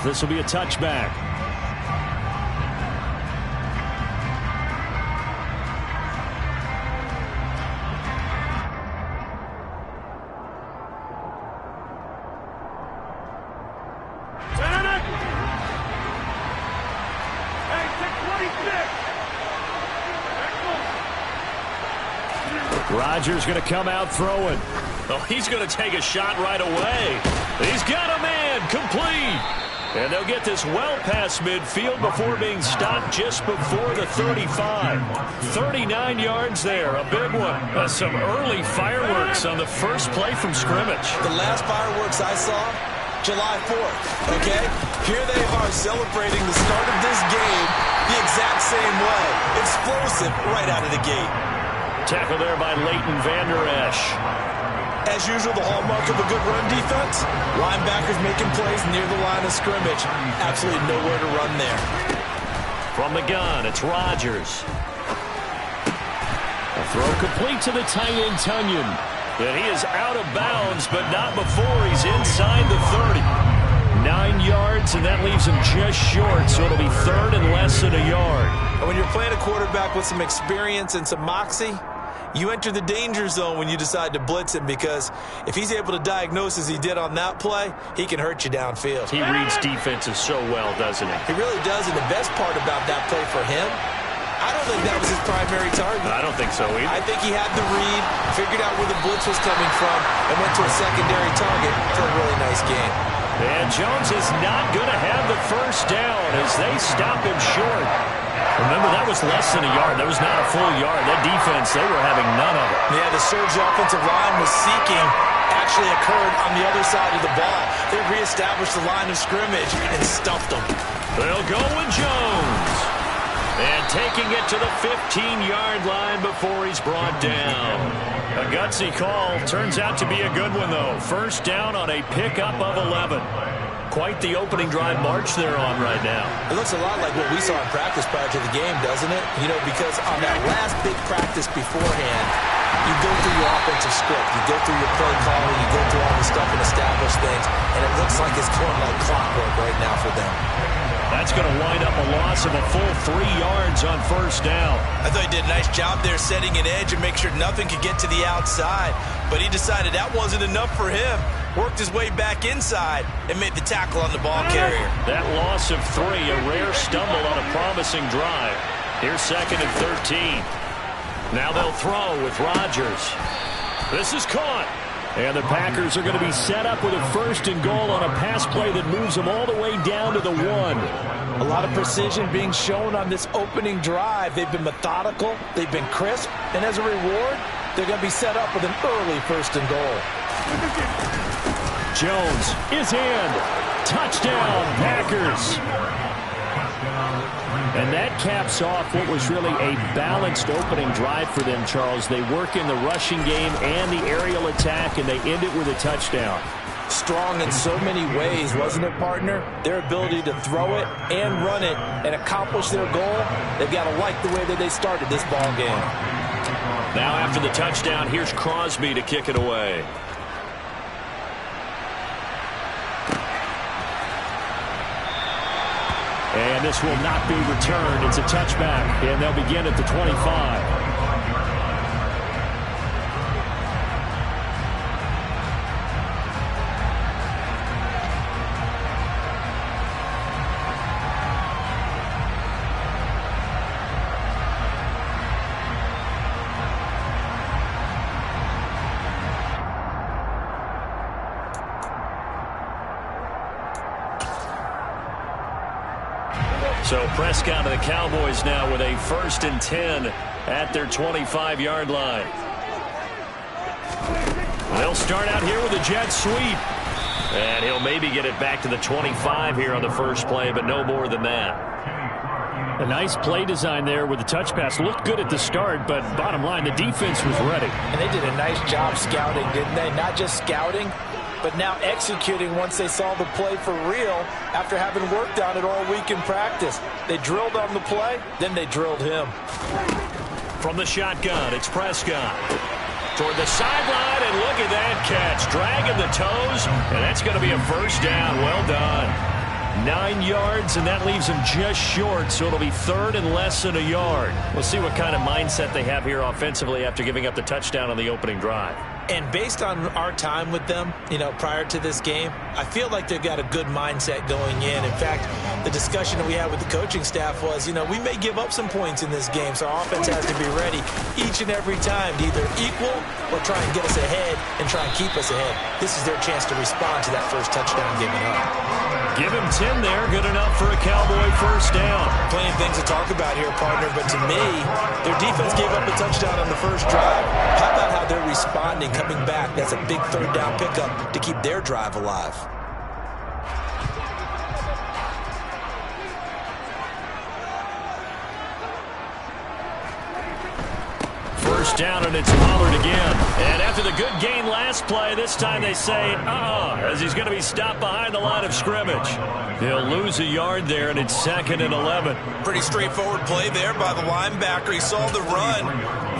This will be a touchback. Rodgers going to come out throwing. Oh, he's going to take a shot right away. He's got a man complete. And they'll get this well past midfield before being stopped just before the 35. 39 yards there, a big one. Some early fireworks on the first play from scrimmage. The last fireworks I saw, July 4th, okay? Here they are celebrating the start of this game the exact same way. Explosive right out of the gate. Tackle there by Leighton Vander Esch. As usual, the hallmark of a good run defense, linebackers making plays near the line of scrimmage. Absolutely nowhere to run there. From the gun, it's Rodgers. A throw complete to the tight end, Tunyon. And he is out of bounds, but not before he's inside the 30. 9 yards, and that leaves him just short, so it'll be third and less than a yard. And when you're playing a quarterback with some experience and some moxie, you enter the danger zone when you decide to blitz him, because if he's able to diagnose as he did on that play, he can hurt you downfield. He reads defenses so well, doesn't he? He really does, and the best part about that play for him, I don't think that was his primary target. I don't think so either. I think he had the read, figured out where the blitz was coming from, and went to a secondary target for a really nice game. And Jones is not going to have the first down as they stop him short. Remember, that was less than a yard. That was not a full yard. That defense, they were having none of it. Yeah, the surge offensive line was seeking actually occurred on the other side of the ball. They reestablished the line of scrimmage and stuffed them. They'll go with Jones. And taking it to the 15-yard line before he's brought down. A gutsy call. Turns out to be a good one, though. First down on a pickup of 11. Quite the opening drive march they're on right now. It looks a lot like what we saw in practice prior to the game, doesn't it? You know, because on that last big practice beforehand, you go through your offensive script, you go through your play calling, you go through all the stuff and establish things, and it looks like it's going like clockwork right now for them. That's going to wind up a loss of a full 3 yards on first down. I thought he did a nice job there setting an edge and make sure nothing could get to the outside, but he decided that wasn't enough for him. Worked his way back inside and made the tackle on the ball carrier. That loss of 3, a rare stumble on a promising drive. Here's 2nd and 13. Now they'll throw with Rodgers. This is caught. And the Packers are going to be set up with a 1st and goal on a pass play that moves them all the way down to the 1. A lot of precision being shown on this opening drive. They've been methodical, they've been crisp, and as a reward, they're going to be set up with an early 1st and goal. Jones is in. Touchdown, Packers. And that caps off what was really a balanced opening drive for them, Charles. They work in the rushing game and the aerial attack, and they end it with a touchdown. Strong in so many ways, wasn't it, partner? Their ability to throw it and run it and accomplish their goal, they've got to like the way that they started this ball game. Now after the touchdown, here's Crosby to kick it away. And this will not be returned. It's a touchback, and they'll begin at the 25. So Prescott and the Cowboys now with a 1st and 10 at their 25-yard line. They'll start out here with a jet sweep. And he'll maybe get it back to the 25 here on the first play, but no more than that. A nice play design there with the touch pass. Looked good at the start, but bottom line, the defense was ready. And they did a nice job scouting, didn't they? Not just scouting, but now executing once they saw the play for real after having worked on it all week in practice. They drilled on the play, then they drilled him. From the shotgun, it's Prescott. Toward the sideline, and look at that catch. Dragging the toes, and that's going to be a first down. Well done. 9 yards, and that leaves him just short, so it'll be third and less than a yard. We'll see what kind of mindset they have here offensively after giving up the touchdown on the opening drive. And based on our time with them, prior to this game, I feel like they've got a good mindset going in. In fact, the discussion that we had with the coaching staff was, we may give up some points in this game, so our offense has to be ready each and every time to either equal or try and get us ahead and try and keep us ahead. This is their chance to respond to that first touchdown given up. Give him 10 there. Good enough for a Cowboy first down. Plenty of things to talk about here, partner, but to me, their defense gave up a touchdown on the first drive. How about how they're responding, coming back? That's a big third down pickup to keep their drive alive. First down, and it's Pollard again. And after the good gain last play, this time they say, as he's going to be stopped behind the line of scrimmage. He'll lose a yard there, and it's 2nd and 11. Pretty straightforward play there by the linebacker. He saw the run,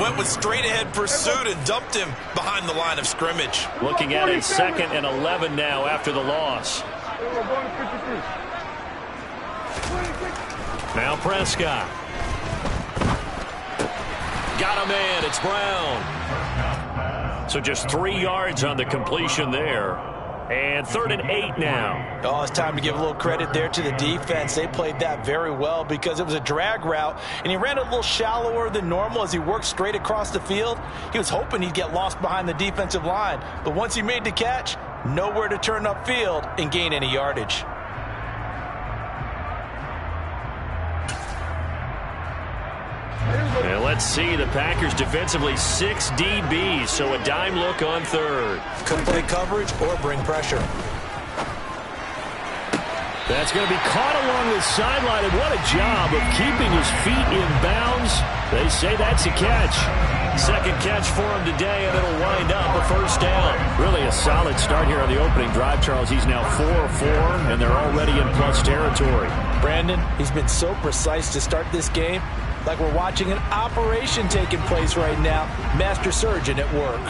went with straight-ahead pursuit, and dumped him behind the line of scrimmage. Looking at a 2nd and 11 now after the loss. Now Prescott. Got a man. It's Brown. So just 3 yards on the completion there. And 3rd and 8 now. Oh, it's time to give a little credit there to the defense. They played that very well because it was a drag route, and he ran a little shallower than normal as he worked straight across the field. He was hoping he'd get lost behind the defensive line, but once he made the catch, nowhere to turn upfield and gain any yardage. And let's see, the Packers defensively 6 DBs, so a dime look on 3rd. Could play coverage or bring pressure. That's going to be caught along the sideline, and what a job of keeping his feet in bounds. They say that's a catch. 2nd catch for him today, and it'll wind up a first down. Really a solid start here on the opening drive, Charles. He's now 4 of 4, and they're already in plus territory. Brandon, he's been so precise to start this game, like we're watching an operation taking place right now. Master surgeon at work.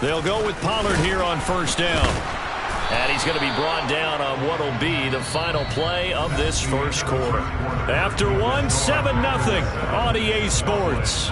They'll go with Pollard here on first down. And he's going to be brought down on what will be the final play of this first quarter. After 1, 7-0 on EA Sports.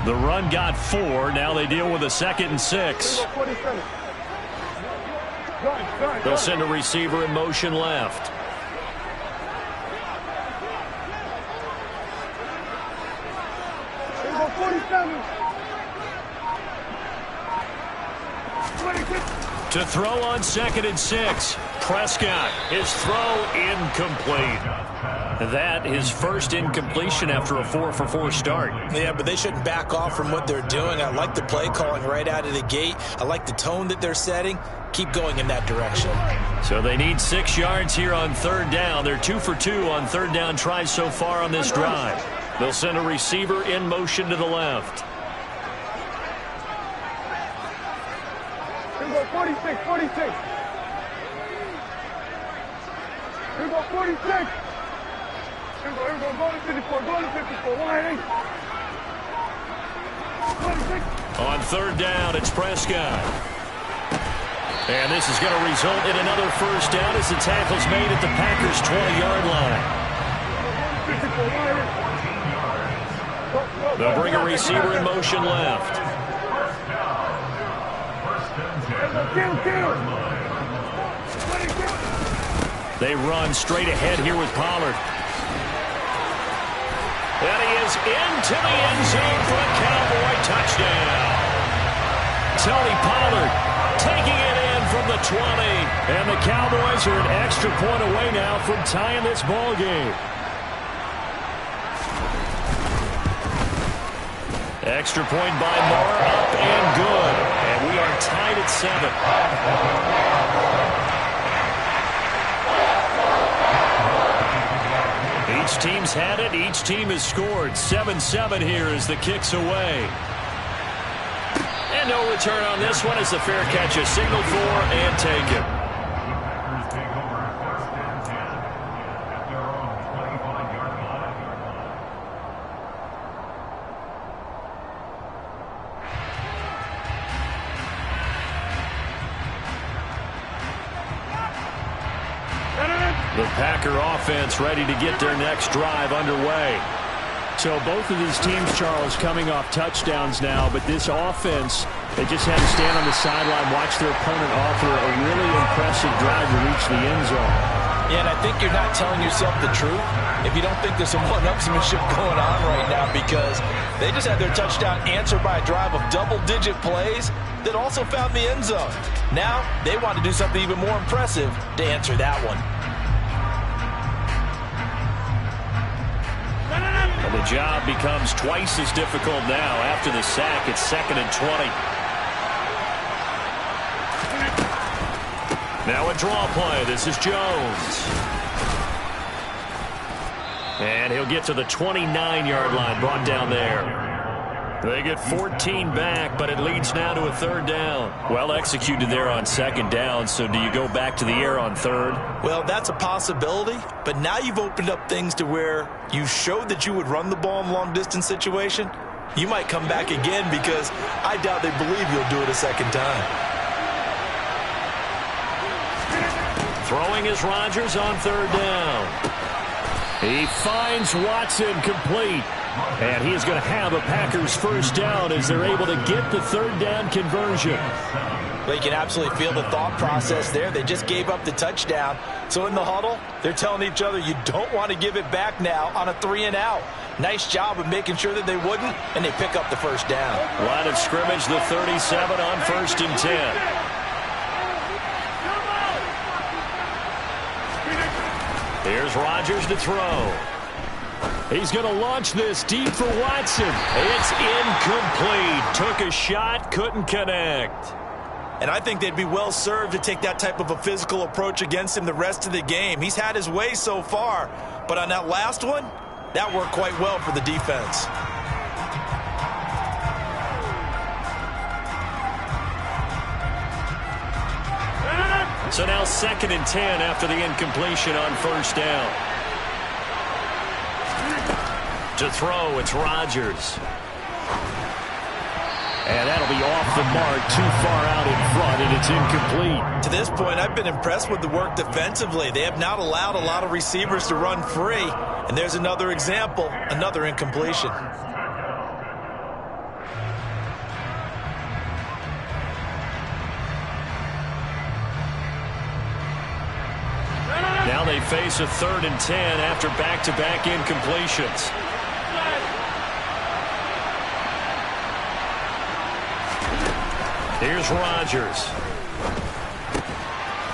The run got 4. Now they deal with a 2nd and 6. They'll send a receiver in motion left. To throw on 2nd and 6. Prescott, his throw incomplete. That his first incompletion after a 4-for-4 start. Yeah, but they shouldn't back off from what they're doing. I like the play calling right out of the gate. I like the tone that they're setting. Keep going in that direction. So they need 6 yards here on 3rd down. They're 2 for 2 on 3rd down tries so far on this drive. They'll send a receiver in motion to the left. 46, 46. Here we go, 46. Here we go, go to 54, go to 54, 180. 26. On 3rd down, it's Prescott. And this is going to result in another first down as the tackle's made at the Packers' 20-yard line. They'll bring a receiver in motion left. They run straight ahead here with Pollard. And he is into the end zone for a Cowboy touchdown. Tony Pollard taking it in from the 20. And the Cowboys are an extra point away now from tying this ball game. Extra point by Moore, up and good. And we are tied at 7. Each team's had it. Each team has scored. 7-7 here as the kick's away. And no return on this one as the fair catch is signaled for and taken. The Packer offense ready to get their next drive underway. So both of these teams, Charles, coming off touchdowns now, but this offense, they just had to stand on the sideline, watch their opponent offer a really impressive drive to reach the end zone. Yeah, and I think you're not telling yourself the truth if you don't think there's some one-upsmanship going on right now, because they just had their touchdown answered by a drive of double-digit plays that also found the end zone. Now they want to do something even more impressive to answer that one. And the job becomes twice as difficult now after the sack. It's 2nd and 20. Now a draw play. This is Jones. And he'll get to the 29-yard line, brought down there. They get 14 back, but it leads now to a 3rd down. Well executed there on 2nd down, so do you go back to the air on 3rd? Well, that's a possibility, but now you've opened up things to where you showed that you would run the ball in long-distance situation. You might come back again, because I doubt they believe you'll do it a 2nd time. Throwing is Rodgers on 3rd down. He finds Watson complete. And he is going to have a Packers 1st down as they're able to get the 3rd down conversion. Well, you can absolutely feel the thought process there. They just gave up the touchdown. So in the huddle, they're telling each other, you don't want to give it back now on a 3-and-out. Nice job of making sure that they wouldn't, and they pick up the 1st down. Line of scrimmage, the 37 on 1st and 10. Here's Rodgers to throw. He's going to launch this deep for Watson. It's incomplete. Took a shot, couldn't connect. And I think they'd be well served to take that type of a physical approach against him the rest of the game. He's had his way so far, but on that last one, that worked quite well for the defense. So now 2nd and 10 after the incompletion on 1st down. To throw, it's Rodgers. And that'll be off the mark, too far out in front, and it's incomplete. To this point, I've been impressed with the work defensively. They have not allowed a lot of receivers to run free. And there's another example, another incompletion. Now they face a 3rd and 10 after back-to-back incompletions. Here's Rodgers.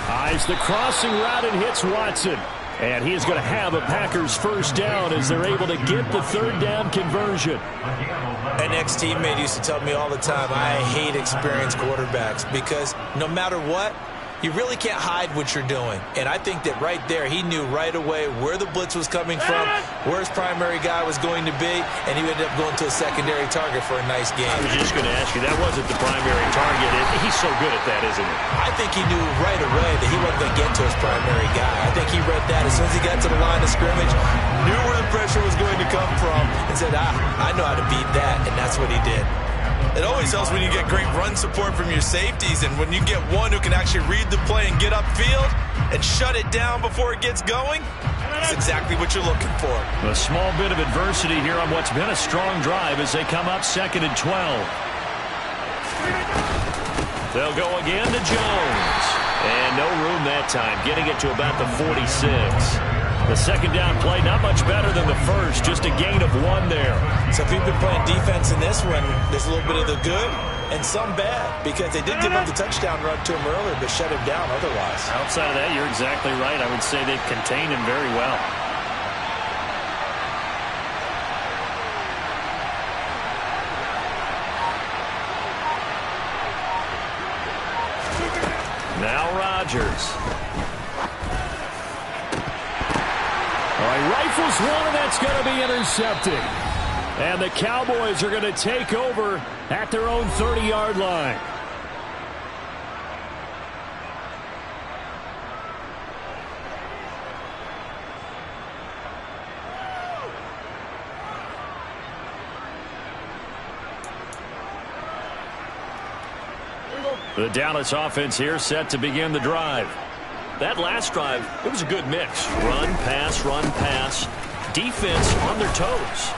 Eyes the crossing route and hits Watson. And he is going to have a Packers 1st down as they're able to get the 3rd down conversion. An ex-teammate used to tell me all the time, I hate experienced quarterbacks, because no matter what, you really can't hide what you're doing. And I think that right there, he knew right away where the blitz was coming from, where his primary guy was going to be, and he ended up going to a secondary target for a nice game. I was just going to ask you, that wasn't the primary target. He's so good at that, isn't he? I think he knew right away that he wasn't going to get to his primary guy. I think he read that as soon as he got to the line of scrimmage, knew where the pressure was going to come from, and said, I know how to beat that, and that's what he did. It always helps when you get great run support from your safeties, and when you get one who can actually read the play and get upfield and shut it down before it gets going, that's exactly what you're looking for. A small bit of adversity here on what's been a strong drive as they come up 2nd and 12. They'll go again to Jones. And no room that time, getting it to about the 46. The 2nd down play, not much better than the first, just a gain of 1 there. So if you've been playing defense in this one, there's a little bit of the good and some bad, because they did give up the touchdown run to him earlier, but shut him down otherwise. Outside of that, you're exactly right. I would say they've contained him very well. Now Rodgers. All right, right rifles one, and that's going to be intercepted. And the Cowboys are going to take over at their own 30-yard line. The Dallas offense here set to begin the drive. That last drive, it was a good mix. Run, pass, defense on their toes.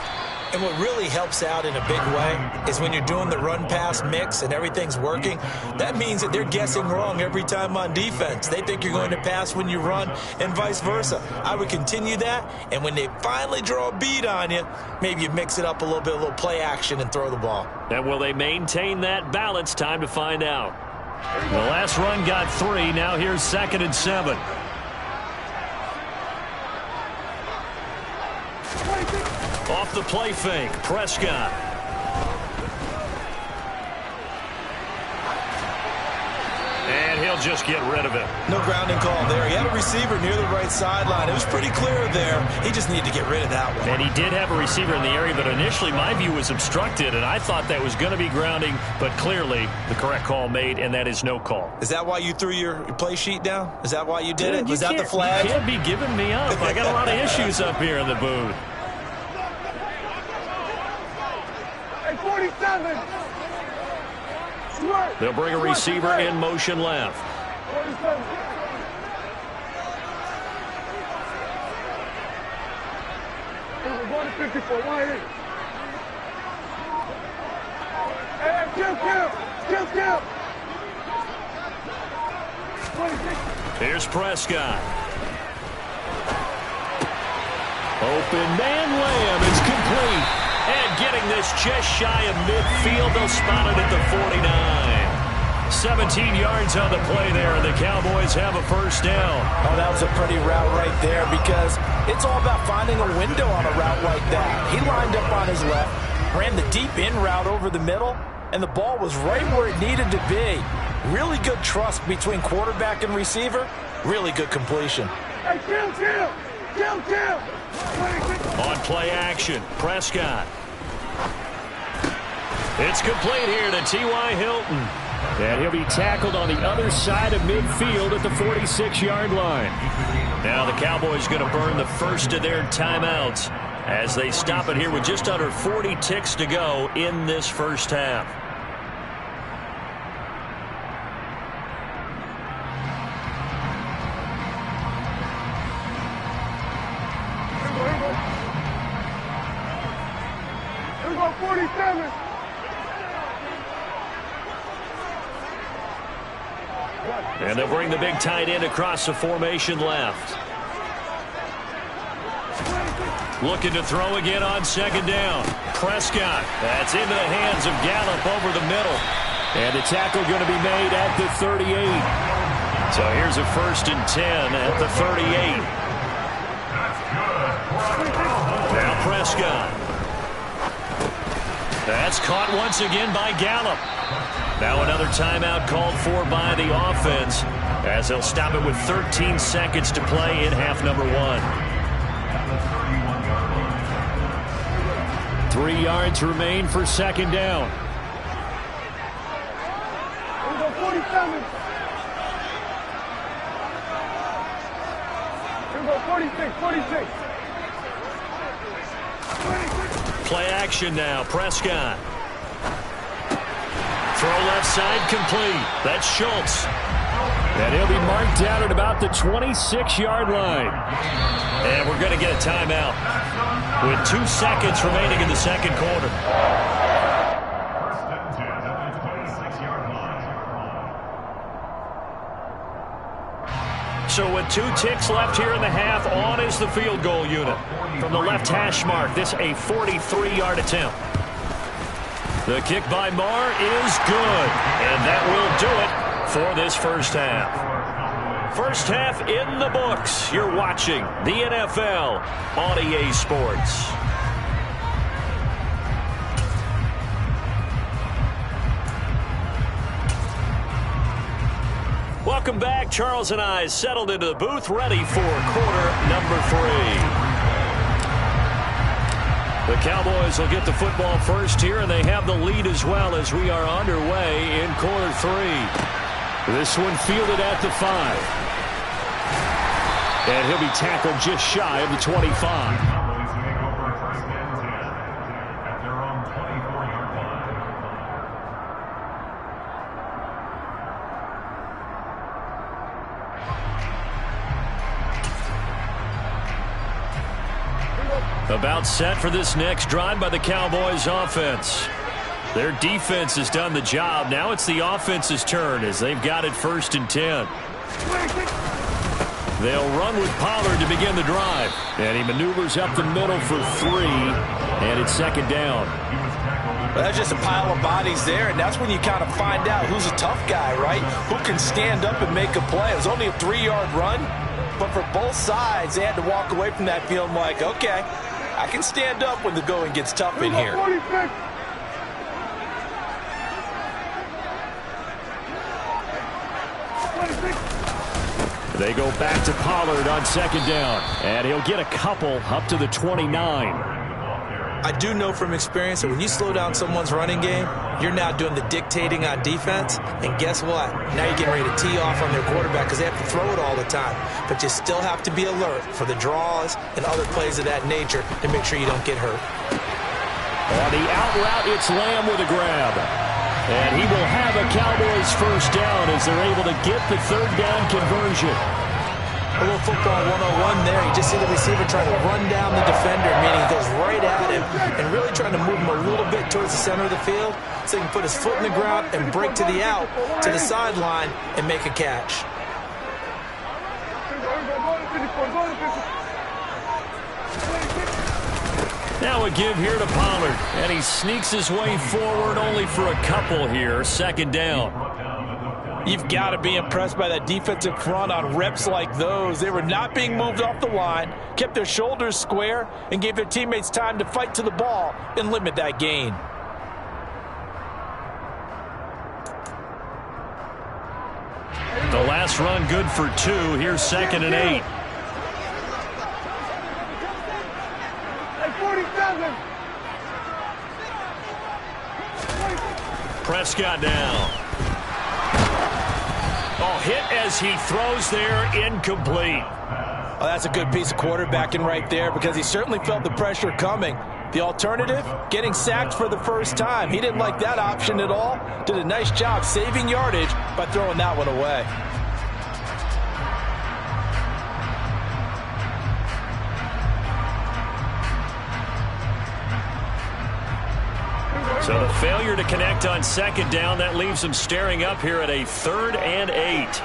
And what really helps out in a big way is when you're doing the run-pass mix and everything's working, that means that they're guessing wrong every time on defense. They think you're going to pass when you run and vice versa. I would continue that, and when they finally draw a beat on you, maybe you mix it up a little bit, a little play action and throw the ball. And will they maintain that balance? Time to find out. The last run got 3. Now here's 2nd and 7. Off the play fake, Prescott. And he'll just get rid of it. No grounding call there. He had a receiver near the right sideline. It was pretty clear there. He just needed to get rid of that one. And he did have a receiver in the area, but initially my view was obstructed, and I thought that was going to be grounding, but clearly the correct call made, and that is no call. Is that why you threw your play sheet down? Is that why you did it? Was that the flag? You can't be giving me up. I got a lot of issues up here in the booth. 47. They'll bring a receiver in motion left. 47. We're going to 54. Wide eight. Hey, kill. 26. Here's Prescott. Open man, Lamb is complete. And getting this just shy of midfield, they'll spot it at the 49. 17 yards on the play there, and the Cowboys have a first down. Oh, that was a pretty route right there because it's all about finding a window on a route like that. He lined up on his left, ran the deep in route over the middle, and the ball was right where it needed to be. Really good trust between quarterback and receiver. Really good completion. Hey, kill. On play action, Prescott. It's complete here to T.Y. Hilton. And he'll be tackled on the other side of midfield at the 46-yard line. Now the Cowboys going to burn the first of their timeouts as they stop it here with just under 40 ticks to go in this first half. Here we go, 47. And they'll bring the big tight end across the formation left. Looking to throw again on 2nd down. Prescott. That's into the hands of Gallup over the middle. And the tackle going to be made at the 38. So here's a 1st and 10 at the 38. Now Prescott. That's caught once again by Gallup. Now another timeout called for by the offense as they'll stop it with 13 seconds to play in half number 1. 3 yards remain for 2nd down. Here we go, 47. Here we go, 46. Play action now, Prescott. Throw left side complete. That's Schultz. And he'll be marked down at about the 26-yard line. And we're going to get a timeout with 2 seconds remaining in the second quarter. So with 2 ticks left here in the half, on is the field goal unit. From the left hash mark, this a 43-yard attempt. The kick by Marr is good, and that will do it for this first half. First half in the books. You're watching the NFL on EA Sports. Welcome back. Charles and I settled into the booth, ready for quarter number 3. The Cowboys will get the football first here, and they have the lead as well as we are underway in quarter 3. This one fielded at the 5. And he'll be tackled just shy of the 25. About set for this next drive by the Cowboys offense. Their defense has done the job. Now it's the offense's turn as they've got it 1st and 10. They'll run with Pollard to begin the drive. And he maneuvers up the middle for 3. And it's 2nd down. Well, that's just a pile of bodies there, and that's when you kind of find out who's a tough guy, right? Who can stand up and make a play. It was only a 3-yard run, but for both sides, they had to walk away from that feeling like, okay, I can stand up when the going gets tough in here. They go back to Pollard on 2nd down, and he'll get a couple up to the 29. I do know from experience that when you slow down someone's running game, you're now doing the dictating on defense, and guess what? Now you're getting ready to tee off on their quarterback because they have to throw it all the time. But you still have to be alert for the draws and other plays of that nature to make sure you don't get hurt. On the out route, it's Lamb with a grab. And he will have a Cowboys 1st down as they're able to get the 3rd down conversion. A little football 101 there. You just see the receiver trying to run down the defender, meaning he goes right at him and really trying to move him a little bit towards the center of the field so he can put his foot in the ground and break to the out, to the sideline, and make a catch. Now a give here to Pollard, and he sneaks his way forward only for a couple here. 2nd down. You've got to be impressed by that defensive front on reps like those. They were not being moved off the line, kept their shoulders square, and gave their teammates time to fight to the ball and limit that gain. The last run good for 2. Here's 2nd and 8. Prescott now. Oh, hit as he throws there, incomplete. Oh, that's a good piece of quarterbacking right there because he certainly felt the pressure coming. The alternative, getting sacked for the 1st time. He didn't like that option at all. Did a nice job saving yardage by throwing that one away. So the failure to connect on 2nd down, that leaves them staring up here at a 3rd and 8.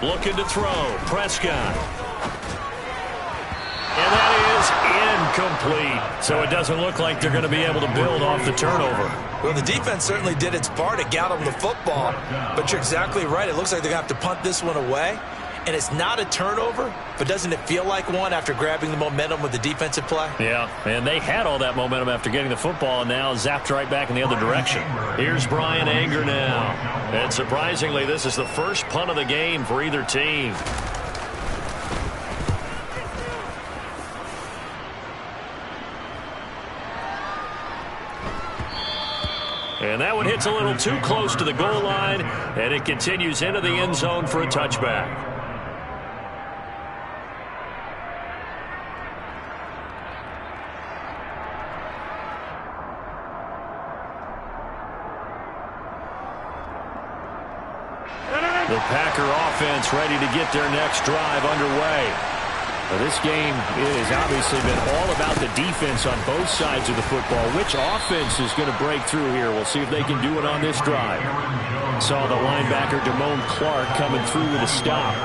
Looking to throw, Prescott. And that is incomplete. So it doesn't look like they're going to be able to build off the turnover. Well, the defense certainly did its part to get them the football, but you're exactly right. It looks like they're going to have to punt this one away. And it's not a turnover, but doesn't it feel like one after grabbing the momentum with the defensive play? Yeah, and they had all that momentum after getting the football and now zapped right back in the other direction. Here's Brian Anger now. And surprisingly, this is the first punt of the game for either team. And that one hits a little too close to the goal line, and it continues into the end zone for a touchback. The Packer offense ready to get their next drive underway. Now, this game has obviously been all about the defense on both sides of the football. Which offense is going to break through here? We'll see if they can do it on this drive. Saw the linebacker Damone Clark coming through with a stop.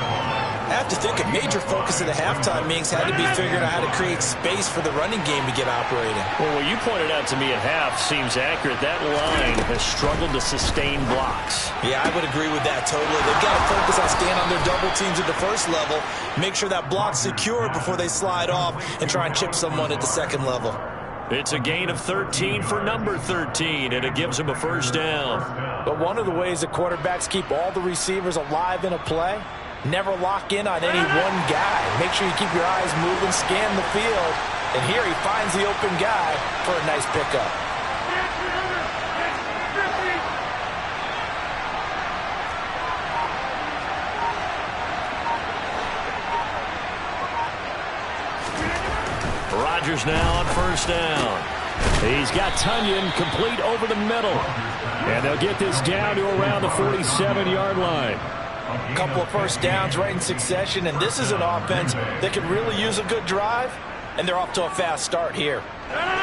I have to think a major focus of the halftime meetings had to be figuring out how to create space for the running game to get operating. Well, what you pointed out to me at half seems accurate. That line has struggled to sustain blocks. Yeah, I would agree with that totally. They've got to focus on staying on their double teams at the first level, make sure that block's secure before they slide off and try and chip someone at the second level. It's a gain of 13 for number 13, and it gives him a first down. But one of the ways that quarterbacks keep all the receivers alive in a play, never lock in on any one guy. Make sure you keep your eyes moving, scan the field, and here he finds the open guy for a nice pickup. Rodgers now on first down. He's got Tonyan complete over the middle. And they'll get this down to around the 47-yard line. A couple of first downs right in succession, and this is an offense that can really use a good drive, and they're off to a fast start here.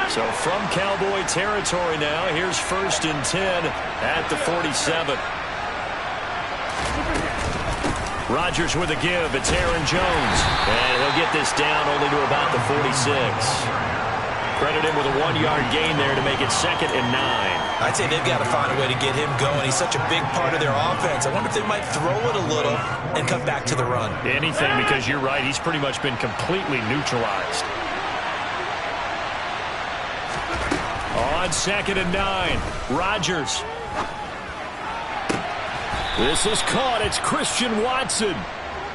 So from Cowboy territory now, here's 1st and 10 at the 47. Rodgers with a give. It's Aaron Jones. And he'll get this down only to about the 46. Credit him with a 1-yard gain there to make it 2nd and 9. I'd say they've got to find a way to get him going. He's such a big part of their offense. I wonder if they might throw it a little and come back to the run. Anything, because you're right. He's pretty much been completely neutralized. On 2nd and 9, Rodgers. This is caught. It's Christian Watson.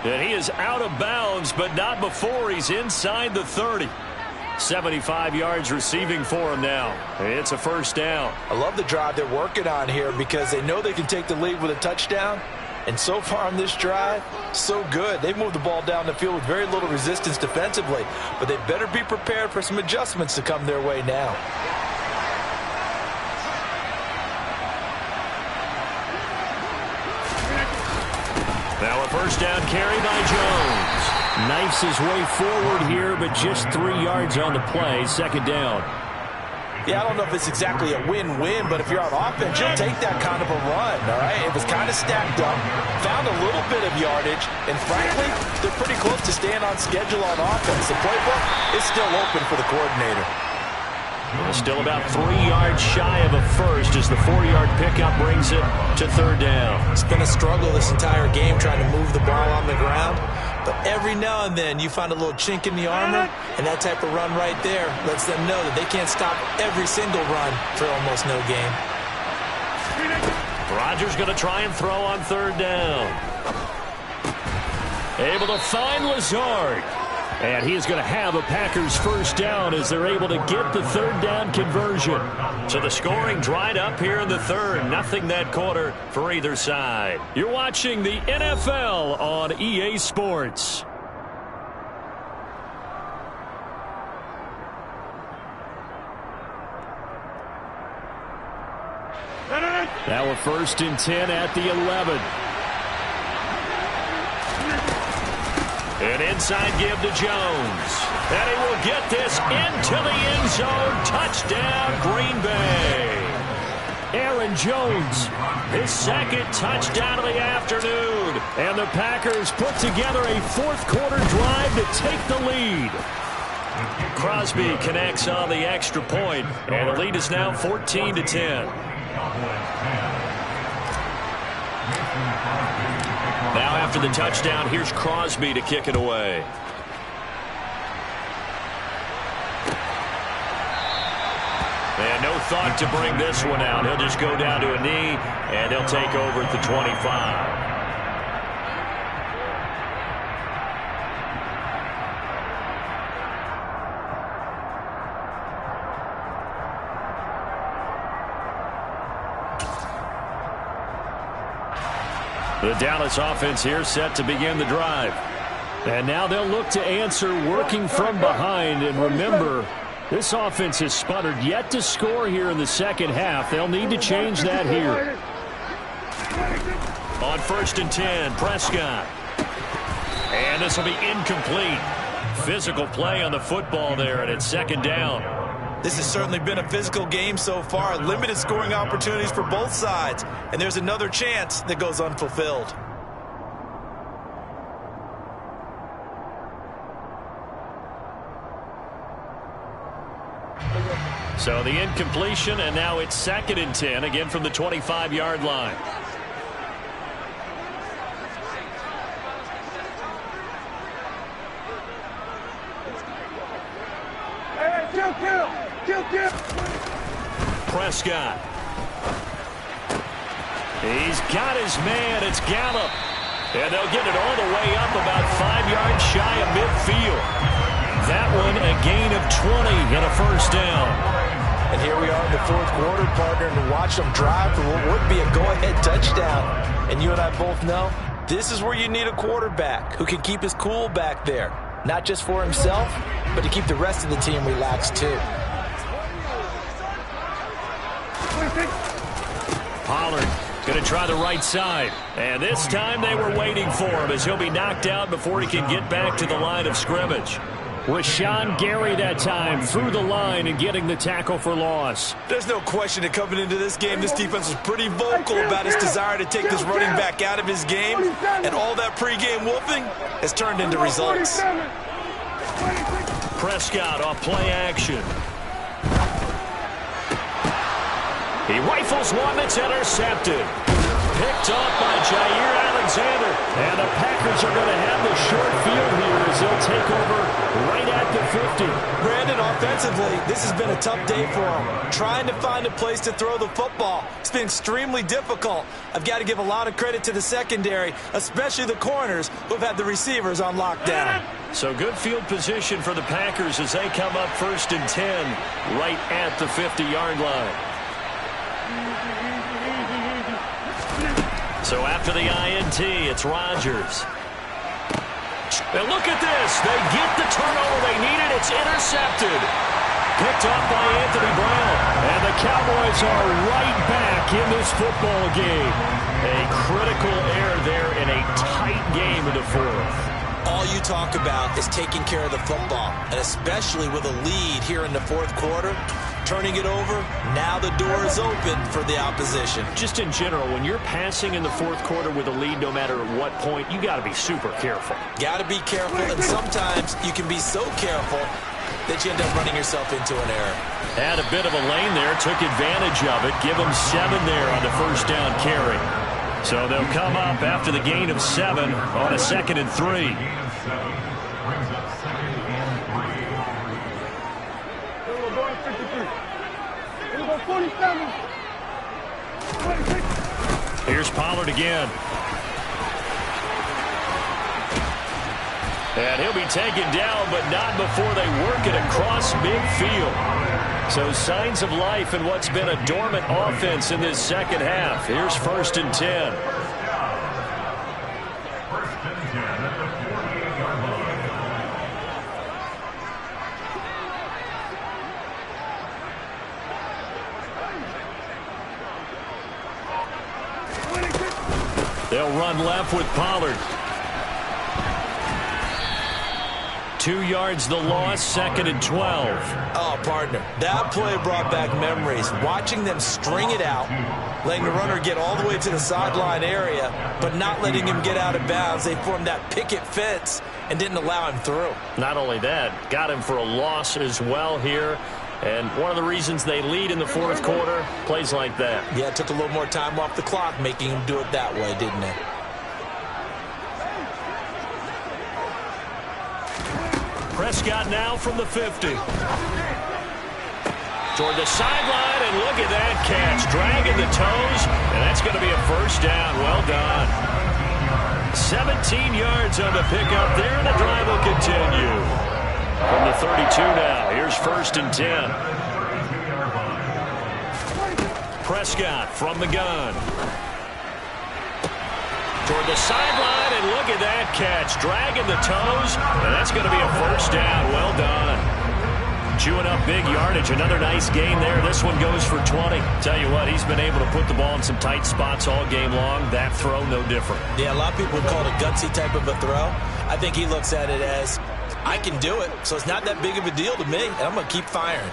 And he is out of bounds, but not before he's inside the 30. 75 yards receiving for him now. It's a first down. I love the drive they're working on here because they know they can take the lead with a touchdown. And so far on this drive, so good. They've moved the ball down the field with very little resistance defensively. But they better be prepared for some adjustments to come their way now. Now a first down carry by Jones. Knifes his way forward here, but just 3 yards on the play. 2nd down. Yeah, I don't know if it's exactly a win-win, but if you're on offense, you'll take that kind of a run, all right? It was kind of stacked up, found a little bit of yardage, and frankly, they're pretty close to staying on schedule on offense. The playbook is still open for the coordinator. Still about 3 yards shy of a first as the 4-yard pickup brings it to 3rd down. It's been a struggle this entire game trying to move the ball on the ground. But every now and then you find a little chink in the armor, and that type of run right there lets them know that they can't stop every single run for almost no gain. Rodgers going to try and throw on 3rd down. Able to find Lazard. And he is going to have a Packers first down as they're able to get the 3rd down conversion. So the scoring dried up here in the 3rd. Nothing that quarter for either side. You're watching the NFL on EA Sports. Now a 1st and 10 at the 11. An inside give to Jones. And he will get this into the end zone. Touchdown, Green Bay. Aaron Jones, His 2nd touchdown of the afternoon. and the Packers put together a 4th quarter drive to take the lead. Crosby connects on the extra point, and the lead is now 14-10. Now after the touchdown, here's Crosby to kick it away. And no thought to bring this one out. He'll just go down to a knee, and they'll take over at the 25. The Dallas offense here set to begin the drive. And now they'll look to answer working from behind. And remember, this offense has sputtered yet to score here in the 2nd half. They'll need to change that here. On 1st and 10, Prescott. And this will be incomplete. Physical play on the football there, and it's 2nd down. This has certainly been a physical game so far. Limited scoring opportunities for both sides. And there's another chance that goes unfulfilled. So the incompletion, and now it's 2nd and 10, again from the 25-yard line. Hey, kill! Prescott. He's got his man. It's Gallup. And they'll get it all the way up about 5 yards shy of midfield. That one a gain of 20 and a first down. And here we are in the fourth quarter, partner, and watch them drive for what would be a go-ahead touchdown. And you and I both know this is where you need a quarterback who can keep his cool back there. Not just for himself, but to keep the rest of the team relaxed too. Pollard going to try the right side. And this time they were waiting for him as he'll be knocked out before he can get back to the line of scrimmage. Rashawn Gary that time through the line and getting the tackle for loss. There's no question that coming into this game, this defense was pretty vocal about his desire to take this running back out of his game. And all that pregame wolfing has turned into results. Prescott off play action. He rifles one that's intercepted. Picked off by Jair Alexander. And the Packers are going to have the short field here as they'll take over right at the 50. Brandon, offensively, this has been a tough day for him. Trying to find a place to throw the football. It's been extremely difficult. I've got to give a lot of credit to the secondary, especially the corners who have had the receivers on lockdown. So good field position for the Packers as they come up 1st and 10 right at the 50-yard line. So after the INT, it's Rodgers. And look at this. They get the turnover they needed. It's intercepted. Picked up by Anthony Brown. And the Cowboys are right back in this football game. A critical error there in a tight game in the fourth. All you talk about is taking care of the football, and especially with a lead here in the fourth quarter. Turning it over, now the door is open for the opposition. Just in general, when you're passing in the fourth quarter with a lead, no matter at what point, you got to be super careful. Got to be careful, and sometimes you can be so careful that you end up running yourself into an error. Had a bit of a lane there, took advantage of it. Give them 7 there on the first down carry. So they'll come up after the gain of 7 on a 2nd and 3. Here's Pollard again. And he'll be taken down, but not before they work it across midfield. So signs of life in what's been a dormant offense in this second half. Here's 1st and 10. They'll run left with Pollard. 2 yards the loss, 2nd and 12. Oh, partner, that play brought back memories. Watching them string it out, letting the runner get all the way to the sideline area, but not letting him get out of bounds. They formed that picket fence and didn't allow him through. Not only that, got him for a loss as well here. And one of the reasons they lead in the fourth quarter, plays like that. Yeah, it took a little more time off the clock, making him do it that way, didn't it? Prescott now from the 50. Toward the sideline, and look at that catch. Dragging the toes, and that's going to be a first down. Well done. 17 yards on the pickup there, and the drive will continue. From the 32 now, here's 1st and 10. Prescott from the gun. Toward the sideline, and look at that catch. Dragging the toes, and that's going to be a first down. Well done. Chewing up big yardage. Another nice gain there. This one goes for 20. Tell you what, he's been able to put the ball in some tight spots all game long. That throw, no different. Yeah, a lot of people would call it a gutsy type of a throw. I think he looks at it as, I can do it, so it's not that big of a deal to me, and I'm going to keep firing.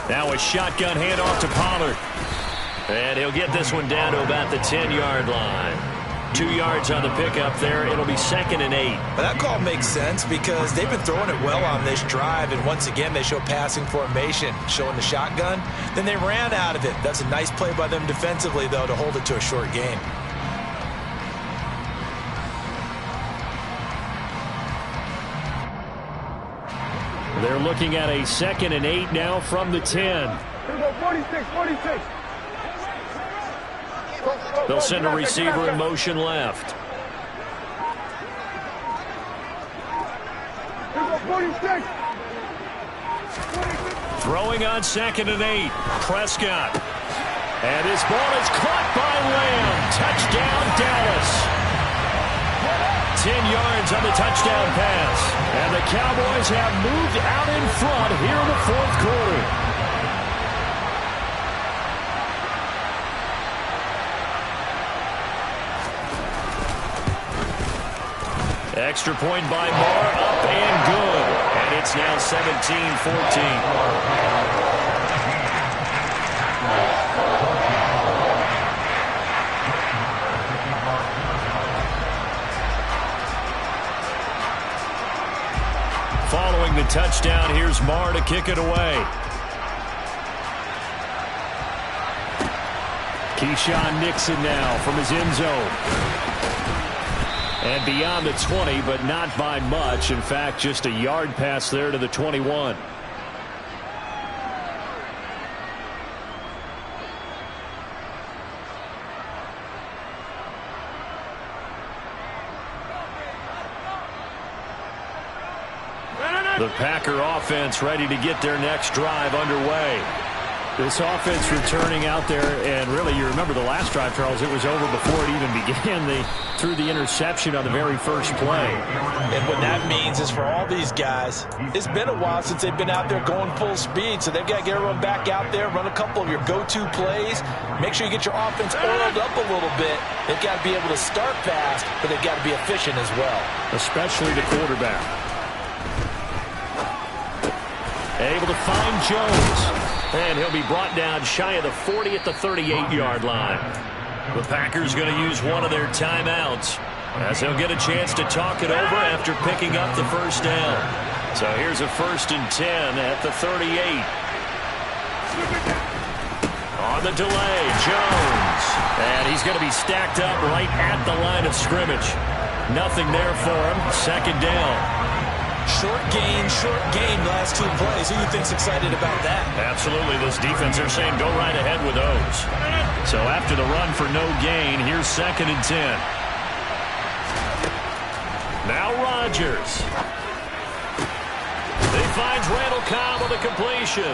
Now a shotgun handoff to Pollard. And he'll get this one down to about the 10-yard line. 2 yards on the pickup there. It'll be 2nd and 8. But that call makes sense because they've been throwing it well on this drive, and once again they show passing formation, showing the shotgun. Then they ran out of it. That's a nice play by them defensively, though, to hold it to a short gain. They're looking at a 2nd and 8 now from the 10. Here we go, 46, 46. They'll send a receiver in motion left. Here we go, 46. Throwing on 2nd and 8. Prescott. And his ball is caught by Lamb. Touchdown, Dallas. 10 yards on the touchdown pass. And the Cowboys have moved out in front here in the 4th quarter. Extra point by Moore, up and good. And it's now 17-14. Following the touchdown, here's Marr to kick it away. Keyshawn Nixon now from his end zone. And beyond the 20, but not by much. In fact, just a yard pass there to the 21. The Packer offense ready to get their next drive underway. This offense returning out there, and really, you remember the last drive, Charles, it was over before it even began. They threw the interception on the very first play. And what that means is for all these guys, it's been a while since they've been out there going full speed, so they've got to get everyone back out there, run a couple of your go-to plays, make sure you get your offense oiled up a little bit. They've got to be able to start fast, but they've got to be efficient as well. Especially the quarterback. Able to find Jones. And he'll be brought down shy of the 40 at the 38-yard line. The Packers going to use one of their timeouts as he'll get a chance to talk it over after picking up the first down. So here's a 1st and 10 at the 38. On the delay, Jones. And he's going to be stacked up right at the line of scrimmage. Nothing there for him. 2nd down. Short game, last 2 plays. Who do you think's excited about that? Absolutely. This defense, they're saying go right ahead with those. So after the run for no gain, here's 2nd and 10. Now Rodgers. He finds Randall Cobb on the completion.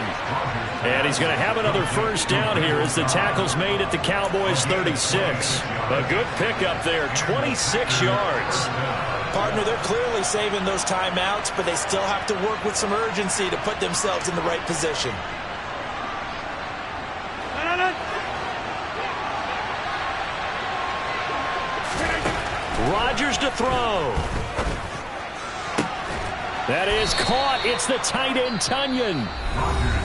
And he's going to have another first down here as the tackle's made at the Cowboys' 36. A good pickup there, 26 yards. Partner, they're clearly saving those timeouts, but they still have to work with some urgency to put themselves in the right position. Rodgers to throw. That is caught. It's the tight end, Tunyon.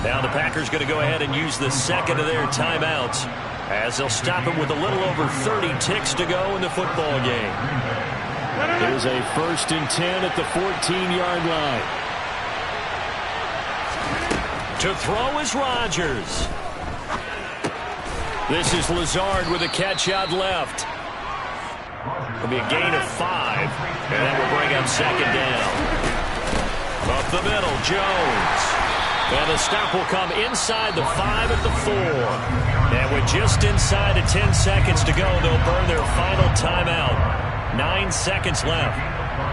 Now the Packers going to go ahead and use the 2nd of their timeouts as they'll stop him with a little over 30 ticks to go in the football game. Here's a 1st and 10 at the 14-yard line. To throw is Rodgers. This is Lazard with a catch out left. It'll be a gain of 5, and that will bring up 2nd down. Up the middle, Jones. And the stop will come inside the 5 at the 4. And with just inside of 10 seconds to go, they'll burn their final timeout. 9 seconds left.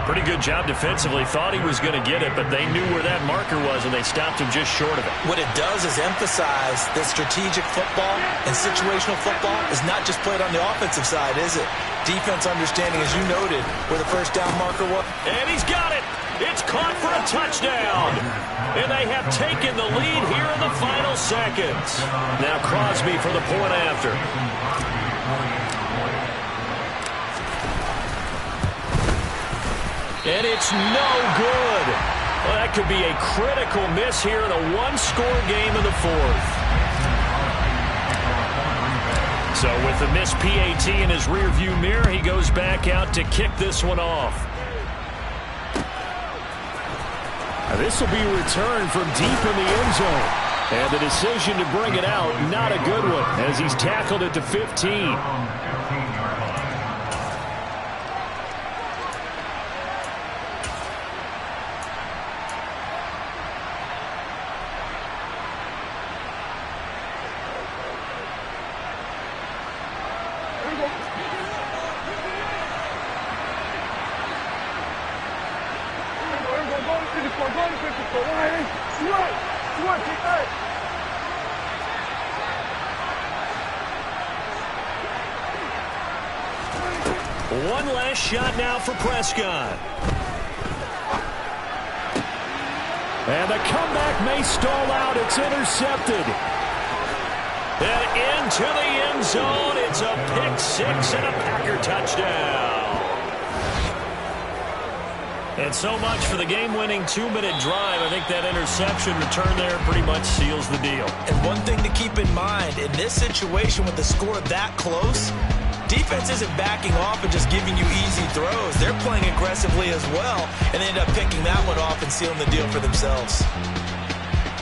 Pretty good job defensively. Thought he was going to get it, but they knew where that marker was, and they stopped him just short of it. What it does is emphasize that strategic football and situational football is not just played on the offensive side, is it? Defense understanding, as you noted, where the first down marker was. And he's got it. It's caught for a touchdown. And they have taken the lead here in the final seconds. Now Crosby for the point after. And it's no good. Well, that could be a critical miss here in a one-score game in the 4th. So with the missed PAT in his rearview mirror, he goes back out to kick this one off. Now this will be returned from deep in the end zone. And the decision to bring it out, not a good one, as he's tackled at the 15. One last shot now for Prescott. And the comeback may stall out. It's intercepted. And into the end zone. It's a pick six and a Packer touchdown. And so much for the game-winning 2-minute drive. I think that interception return there pretty much seals the deal. And one thing to keep in mind, in this situation with the score that close, defense isn't backing off and just giving you easy throws. They're playing aggressively as well, and they end up picking that one off and sealing the deal for themselves.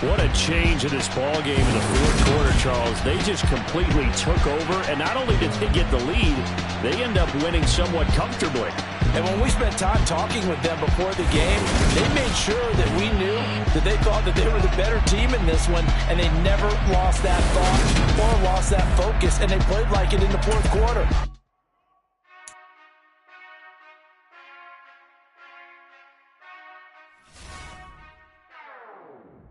What a change in this ball game in the fourth quarter, Charles. They just completely took over, and not only did they get the lead, they end up winning somewhat comfortably. And when we spent time talking with them before the game, they made sure that we knew that they thought that they were the better team in this one, and they never lost that thought or lost that focus, and they played like it in the fourth quarter.